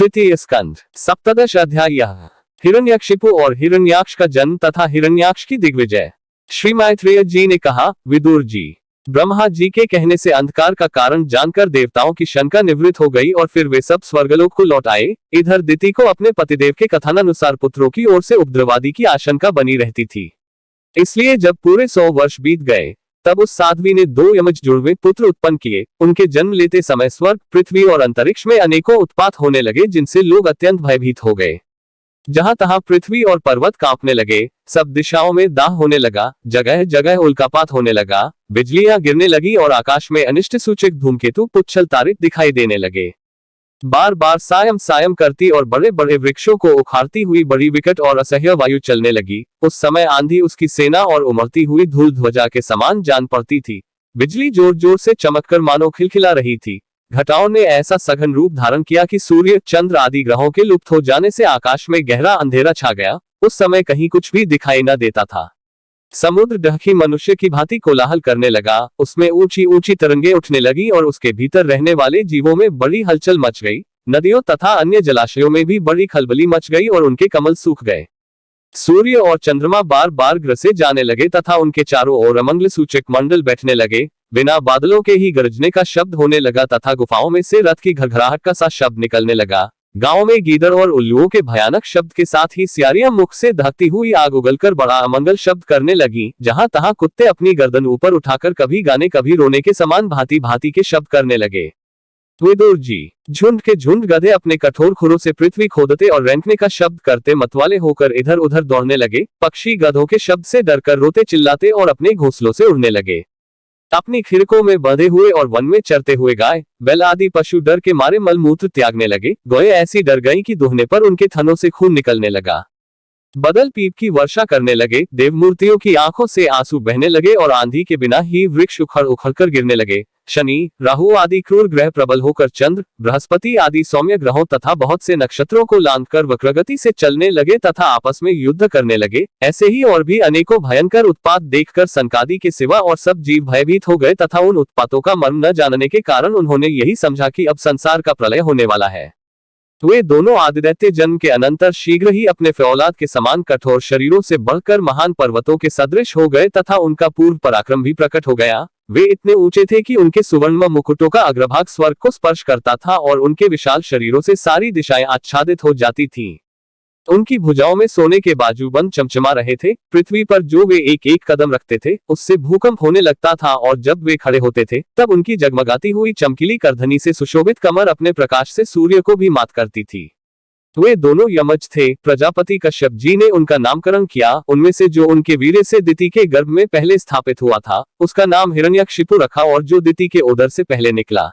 तृतीय स्कंद सप्तदश अध्याय। हिरण्यकशिपु और हिरण्याक्ष का जन्म तथा हिरण्याक्ष की दिग्विजय। श्री मैत्रेय जी ने कहा, विदुर जी, ब्रह्मा जी के कहने से अंधकार का कारण जानकर देवताओं की शंका निवृत्त हो गई और फिर वे सब स्वर्गलोक को लौट आए। इधर दिति को अपने पतिदेव के कथनानुसार पुत्रों की ओर से उपद्रवादी की आशंका बनी रहती थी। इसलिए जब पूरे 100 वर्ष बीत गए तब उस साध्वी ने 2 यमज जुड़वे पुत्र उत्पन्न किए। उनके जन्म लेते समय स्वर्ग, पृथ्वी और अंतरिक्ष में अनेकों उत्पात होने लगे, जिनसे लोग अत्यंत भयभीत हो गए। जहां तहां पृथ्वी और पर्वत कांपने लगे, सब दिशाओं में दाह होने लगा, जगह जगह उल्कापात होने लगा, बिजलियां गिरने लगी और आकाश में अनिष्ट सूचक धूमकेतु पुच्छल तारित दिखाई देने लगे। बार बार सायम सायम करती और बड़े बड़े वृक्षों को उखाड़ती हुई बड़ी विकट और असह्य वायु चलने लगी। उस समय आंधी उसकी सेना और उमड़ती हुई धूल ध्वजा के समान जान पड़ती थी। बिजली जोर जोर से चमककर मानो खिलखिला रही थी। घटाओं ने ऐसा सघन रूप धारण किया कि सूर्य, चंद्र आदि ग्रहों के लुप्त हो जाने से आकाश में गहरा अंधेरा छा गया। उस समय कहीं कुछ भी दिखाई न देता था। समुद्र ढकी मनुष्य की भांति कोलाहल करने लगा। उसमें ऊंची ऊंची तरंगे उठने लगी और उसके भीतर रहने वाले जीवों में बड़ी हलचल मच गई। नदियों तथा अन्य जलाशयों में भी बड़ी खलबली मच गई और उनके कमल सूख गए। सूर्य और चंद्रमा बार बार ग्रसे जाने लगे तथा उनके चारों ओर अमंगल सूचक मंडल बैठने लगे। बिना बादलों के ही गरजने का शब्द होने लगा तथा गुफाओं में से रथ की घरघराहट का सा शब्द निकलने लगा। गांव में गीदड़ और उल्लुओं के भयानक शब्द के साथ ही सियारियां मुख से दहकती हुई आग उगलकर बड़ा अमंगल शब्द करने लगी। जहां तहां कुत्ते अपनी गर्दन ऊपर उठाकर कभी गाने कभी रोने के समान भांति भांति के शब्द करने लगे। विदुर जी, झुंड के झुंड गधे अपने कठोर खुरों से पृथ्वी खोदते और रेंकने का शब्द करते मतवाले होकर इधर उधर दौड़ने लगे। पक्षी गधों के शब्द से डरकर रोते चिल्लाते और अपने घोंसलों से उड़ने लगे। अपनी खिड़कों में बंधे हुए और वन में चरते हुए गाय, बैल आदि पशु डर के मारे मलमूत्र त्यागने लगे। गोए ऐसी डर गई कि दुहने पर उनके थनों से खून निकलने लगा। बदल पीप की वर्षा करने लगे। देवमूर्तियों की आंखों से आंसू बहने लगे और आंधी के बिना ही वृक्ष उखड़ उखड़ कर गिरने लगे। शनि, राहु आदि क्रूर ग्रह प्रबल होकर चंद्र, बृहस्पति आदि सौम्य ग्रहों तथा बहुत से नक्षत्रों को लांघकर वक्रगति से चलने लगे तथा आपस में युद्ध करने लगे। ऐसे ही और भी अनेकों भयंकर उत्पात देखकर सनकादि के सिवा और सब जीव भयभीत हो गए तथा उन उत्पातों का मर्म न जानने के कारण उन्होंने यही समझा कि अब संसार का प्रलय होने वाला है। वे दोनों आदिदैत्य जन्म के अनंतर शीघ्र ही अपने फौलाद के समान कठोर शरीरों से बढ़कर महान पर्वतों के सदृश हो गए तथा उनका पूर्व पराक्रम भी प्रकट हो गया। वे इतने ऊंचे थे कि उनके सुवर्ण मुकुटों का अग्रभाग स्वर्ग को स्पर्श करता था और उनके विशाल शरीरों से सारी दिशाएं आच्छादित हो जाती थीं। उनकी भुजाओं में सोने के बाजूबंद चमचमा रहे थे। पृथ्वी पर जो वे एक एक कदम रखते थे उससे भूकंप होने लगता था और जब वे खड़े होते थे तब उनकी जगमगाती हुई चमकीली करधनी से सुशोभित कमर अपने प्रकाश से सूर्य को भी मात करती थी। वे दोनों यमज थे। प्रजापति कश्यप जी ने उनका नामकरण किया। उनमें से जो उनके वीर्य से दिति के गर्भ में पहले स्थापित हुआ था उसका नाम हिरण्यकशिपु रखा और जो दिति के उदर से पहले निकला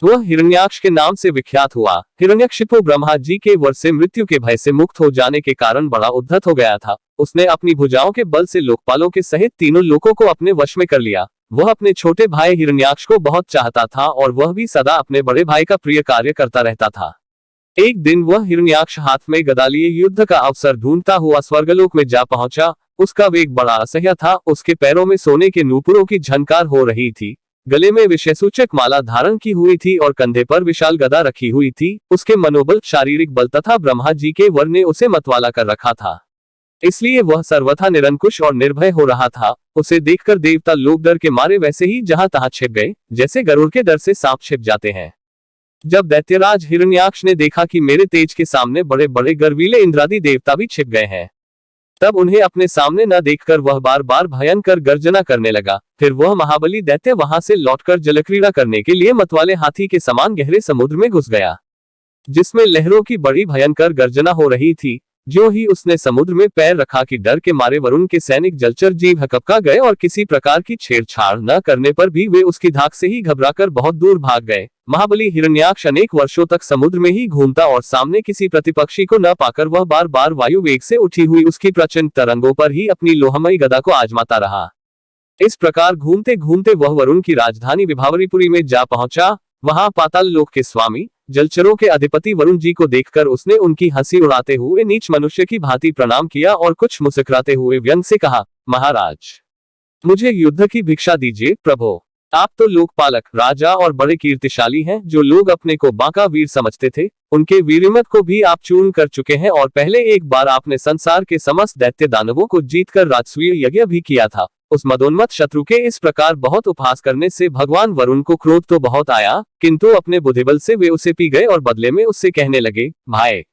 वह हिरण्याक्ष के नाम से विख्यात हुआ। हिरण्यकशिपु ब्रह्मा जी के वर से मृत्यु के भय से मुक्त हो जाने के कारण बड़ा उद्धत हो गया था। उसने अपनी भुजाओं के बल से लोकपालों के सहित तीनों लोकों को अपने वश में कर लिया। वह अपने छोटे भाई हिरण्याक्ष को बहुत चाहता था और वह भी सदा अपने बड़े भाई का प्रिय कार्य करता रहता था। एक दिन वह हिरण्याक्ष हाथ में गदा लिए युद्ध का अवसर ढूंढता हुआ स्वर्गलोक में जा पहुंचा। उसका वेग बड़ा असह्य था। उसके पैरों में सोने के नूपुरों की झनकार हो रही थी। गले में विषयसूचक माला धारण की हुई थी और कंधे पर विशाल गदा रखी हुई थी। उसके मनोबल, शारीरिक बल तथा ब्रह्मा जी के वर ने उसे मतवाला कर रखा था, इसलिए वह सर्वथा निरंकुश और निर्भय हो रहा था। उसे देखकर देवता लोग डर के मारे वैसे ही जहां तहां छिप गए, जैसे गरुड़ के डर से सांप छिप जाते हैं। जब दैत्यराज हिरण्याक्ष ने देखा कि मेरे तेज के सामने बड़े बड़े गर्वीले इंद्रादि देवता भी छिप गए हैं, तब उन्हें अपने सामने न देखकर वह बार बार भयंकर गर्जना करने लगा। फिर वह महाबली दैत्य वहां से लौटकर जलक्रीड़ा करने के लिए मतवाले हाथी के समान गहरे समुद्र में घुस गया, जिसमें लहरों की बड़ी भयंकर गर्जना हो रही थी। जो ही उसने समुद्र में पैर रखा कि डर के मारे वरुण के सैनिक जलचर जीव हकपका गए और किसी प्रकार की छेड़छाड़ न करने पर भी वे उसकी धाक से ही घबराकर बहुत दूर भाग गए। महाबली हिरण्याक्ष अनेक वर्षों तक समुद्र में ही घूमता और सामने किसी प्रतिपक्षी को न पाकर वह बार बार वायु वेग से उठी हुई उसकी प्रचंड तरंगों पर ही अपनी लोहमयी गदा को आजमाता रहा। इस प्रकार घूमते घूमते वह वरुण की राजधानी विभावरीपुरी में जा पहुंचा। वहां पाताल लोक के स्वामी, जलचरों के अधिपति वरुण जी को देखकर उसने उनकी हंसी उड़ाते हुए नीच मनुष्य की भांति प्रणाम किया और कुछ मुस्कुराते हुए व्यंग से कहा, महाराज, मुझे युद्ध की भिक्षा दीजिए प्रभो। आप तो लोकपालक, राजा और बड़े कीर्तिशाली हैं। जो लोग अपने को बांका वीर समझते थे, उनके वीरमत को भी आप चूर्ण कर चुके हैं। और पहले एक बार आपने संसार के समस्त दैत्य दानवों को जीतकर राजसूय यज्ञ भी किया था। उस मदोन्मत्त शत्रु के इस प्रकार बहुत उपहास करने से भगवान वरुण को क्रोध तो बहुत आया, किंतु अपने बुद्धिबल से वे उसे पी गए और बदले में उससे कहने लगे, भाई,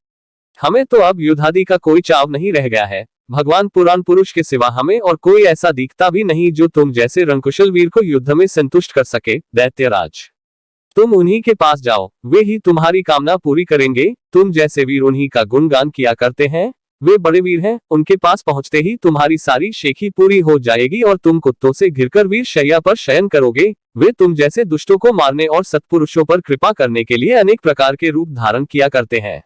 हमें तो अब युद्धादि का कोई चाव नहीं रह गया है। भगवान पुराण पुरुष के सिवा हमें और कोई ऐसा दिखता भी नहीं जो तुम जैसे रणकुशल वीर को युद्ध में संतुष्ट कर सके। दैत्यराज, तुम उन्हीं के पास जाओ, वे ही तुम्हारी कामना पूरी करेंगे। तुम जैसे वीर उन्हीं का गुणगान किया करते हैं, वे बड़े वीर हैं। उनके पास पहुंचते ही तुम्हारी सारी शेखी पूरी हो जाएगी और तुम कुत्तों से घिरकर वीर शैया पर शयन करोगे। वे तुम जैसे दुष्टों को मारने और सत्पुरुषों पर कृपा करने के लिए अनेक प्रकार के रूप धारण किया करते हैं।